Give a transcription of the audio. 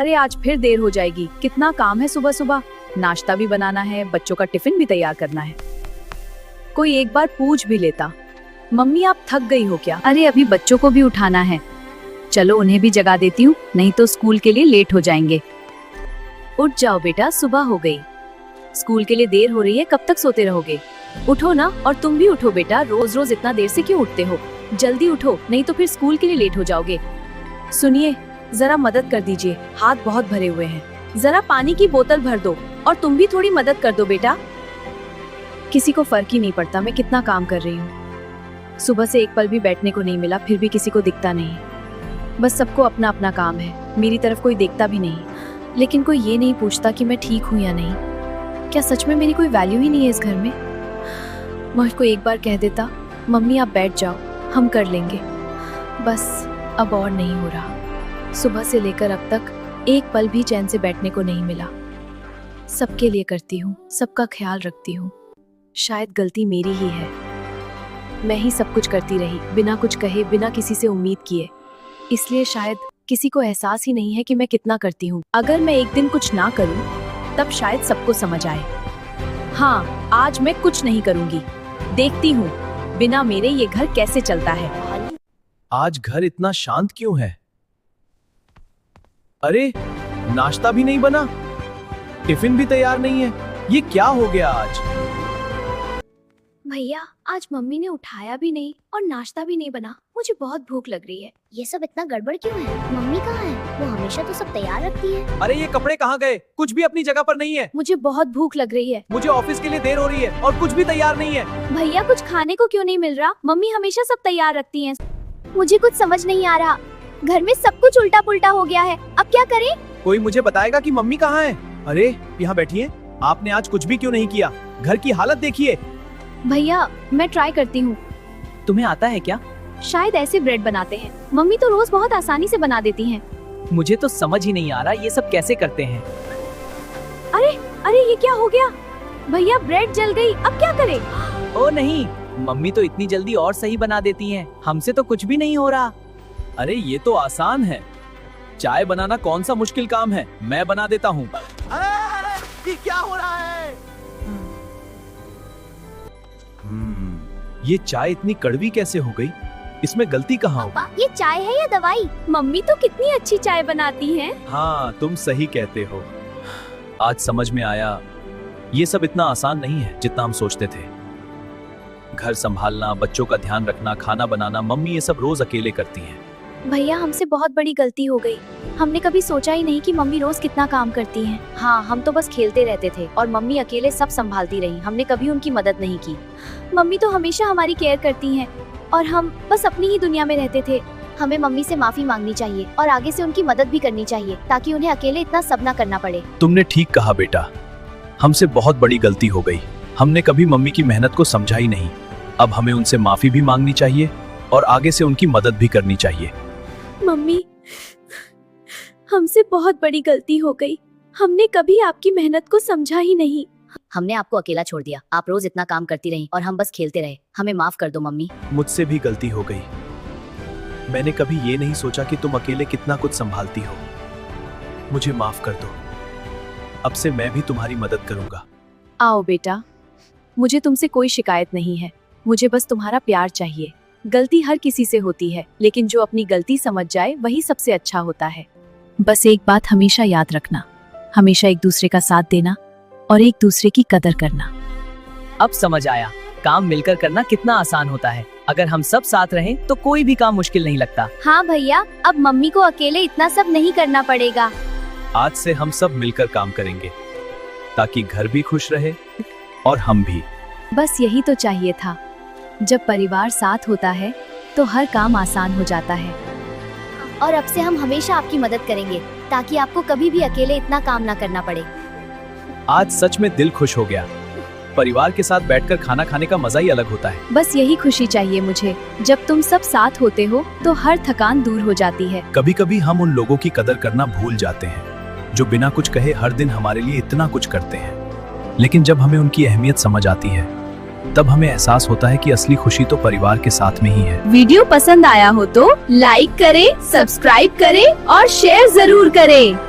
अरे आज फिर देर हो जाएगी, कितना काम है सुबह सुबह। नाश्ता भी बनाना है, बच्चों का टिफिन भी तैयार करना है। कोई एक बार पूछ भी लेता, मम्मी आप थक गई हो क्या? अरे अभी बच्चों को भी उठाना है, चलो उन्हें भी जगा देती हूँ, नहीं तो स्कूल के लिए लेट हो जाएंगे। उठ जाओ बेटा, सुबह हो गई, स्कूल के लिए देर हो रही है, कब तक सोते रहोगे? उठो ना, और तुम भी उठो बेटा, रोज रोज इतना देर से क्यों उठते हो? जल्दी उठो, नहीं तो फिर स्कूल के लिए लेट हो जाओगे। सुनिए, जरा मदद कर दीजिए, हाथ बहुत भरे हुए हैं। जरा पानी की बोतल भर दो, और तुम भी थोड़ी मदद कर दो बेटा। किसी को फर्क ही नहीं पड़ता मैं कितना काम कर रही हूँ। सुबह से एक पल भी बैठने को नहीं मिला, फिर भी किसी को दिखता नहीं। बस सबको अपना अपना काम है, मेरी तरफ कोई देखता भी नहीं। लेकिन कोई ये नहीं पूछता कि मैं ठीक हूँ या नहीं। क्या सच में मेरी कोई वैल्यू ही नहीं है इस घर में? मुझको एक बार कह देता, मम्मी आप बैठ जाओ, हम कर लेंगे। बस अब और नहीं हो रहा। सुबह से लेकर अब तक एक पल भी चैन से बैठने को नहीं मिला। सबके लिए करती हूँ, सबका ख्याल रखती हूँ। शायद गलती मेरी ही है, मैं ही सब कुछ करती रही, बिना कुछ कहे, बिना किसी से उम्मीद किए। इसलिए शायद किसी को एहसास ही नहीं है कि मैं कितना करती हूँ। अगर मैं एक दिन कुछ ना करूँ तब शायद सबको समझ आए। हाँ, आज मैं कुछ नहीं करूँगी, देखती हूँ बिना मेरे ये घर कैसे चलता है। आज घर इतना शांत क्यों है? अरे नाश्ता भी नहीं बना, टिफिन भी तैयार नहीं है, ये क्या हो गया आज? भैया आज मम्मी ने उठाया भी नहीं और नाश्ता भी नहीं बना, मुझे बहुत भूख लग रही है। ये सब इतना गड़बड़ क्यों है? मम्मी कहाँ है? वो हमेशा तो सब तैयार रखती है। अरे ये कपड़े कहाँ गए? कुछ भी अपनी जगह पर नहीं है। मुझे बहुत भूख लग रही है। मुझे ऑफिस के लिए देर हो रही है और कुछ भी तैयार नहीं है। भैया कुछ खाने को क्यों नहीं मिल रहा? मम्मी हमेशा सब तैयार रखती है। मुझे कुछ समझ नहीं आ रहा, घर में सब कुछ उल्टा पुल्टा हो गया है, अब क्या करें? कोई मुझे बताएगा कि मम्मी कहाँ है? अरे यहाँ बैठिए, आपने आज कुछ भी क्यों नहीं किया? घर की हालत देखिए। भैया मैं ट्राई करती हूँ। तुम्हें आता है क्या? शायद ऐसे ब्रेड बनाते हैं, मम्मी तो रोज बहुत आसानी से बना देती हैं। मुझे तो समझ ही नहीं आ रहा ये सब कैसे करते हैं। अरे अरे ये क्या हो गया? भैया ब्रेड जल गई, अब क्या करें? ओ नहीं, मम्मी तो इतनी जल्दी और सही बना देती हैं, हमसे तो कुछ भी नहीं हो रहा। अरे ये तो आसान है, चाय बनाना कौन सा मुश्किल काम है, मैं बना देता हूँ। ये क्या हो रहा है? ये चाय इतनी कड़वी कैसे हो गई? इसमें गलती कहाँ हो? ये चाय है या दवाई? मम्मी तो कितनी अच्छी चाय बनाती हैं। हाँ तुम सही कहते हो, आज समझ में आया ये सब इतना आसान नहीं है जितना हम सोचते थे। घर संभालना, बच्चों का ध्यान रखना, खाना बनाना, मम्मी ये सब रोज अकेले करती हैं। भैया हमसे बहुत बड़ी गलती हो गई, हमने कभी सोचा ही नहीं कि मम्मी रोज कितना काम करती हैं। हाँ, हम तो बस खेलते रहते थे और मम्मी अकेले सब संभालती रही, हमने कभी उनकी मदद नहीं की। मम्मी तो हमेशा हमारी केयर करती हैं और हम बस अपनी ही दुनिया में रहते थे। हमें मम्मी से माफी मांगनी चाहिए और आगे से उनकी मदद भी करनी चाहिए ताकि उन्हें अकेले इतना सब ना करना पड़े। तुमने ठीक कहा बेटा, हमसे बहुत बड़ी गलती हो गई, हमने कभी मम्मी की मेहनत को समझा ही नहीं। अब हमें उनसे माफी भी मांगनी चाहिए और आगे से उनकी मदद भी करनी चाहिए। मम्मी, हमसे बहुत बड़ी गलती हो गई, हमने कभी आपकी मेहनत को समझा ही नहीं। हमने आपको अकेला छोड़ दिया, आप रोज इतना काम करती रही और हम बस खेलते रहे। हमें माफ कर दो मम्मी। मुझसे भी गलती हो गई, मैंने कभी ये नहीं सोचा कि तुम अकेले कितना कुछ संभालती हो। मुझे माफ कर दो, अब से मैं भी तुम्हारी मदद करूंगा। आओ बेटा, मुझे तुमसे कोई शिकायत नहीं है, मुझे बस तुम्हारा प्यार चाहिए। गलती हर किसी से होती है, लेकिन जो अपनी गलती समझ जाए वही सबसे अच्छा होता है। बस एक बात हमेशा याद रखना, हमेशा एक दूसरे का साथ देना और एक दूसरे की कदर करना। अब समझ आया, काम मिलकर करना कितना आसान होता है। अगर हम सब साथ रहें तो कोई भी काम मुश्किल नहीं लगता। हाँ भैया, अब मम्मी को अकेले इतना सब नहीं करना पड़ेगा। आज से हम सब मिलकर काम करेंगे ताकि घर भी खुश रहे और हम भी। बस यही तो चाहिए था, जब परिवार साथ होता है तो हर काम आसान हो जाता है। और अब से हम हमेशा आपकी मदद करेंगे ताकि आपको कभी भी अकेले इतना काम ना करना पड़े। आज सच में दिल खुश हो गया, परिवार के साथ बैठकर खाना खाने का मजा ही अलग होता है। बस यही खुशी चाहिए मुझे, जब तुम सब साथ होते हो तो हर थकान दूर हो जाती है। कभी कभी हम उन लोगों की कदर करना भूल जाते हैं जो बिना कुछ कहे हर दिन हमारे लिए इतना कुछ करते हैं। लेकिन जब हमें उनकी अहमियत समझ आती है तब हमें एहसास होता है कि असली खुशी तो परिवार के साथ में ही है। वीडियो पसंद आया हो तो लाइक करें, सब्सक्राइब करें और शेयर जरूर करें।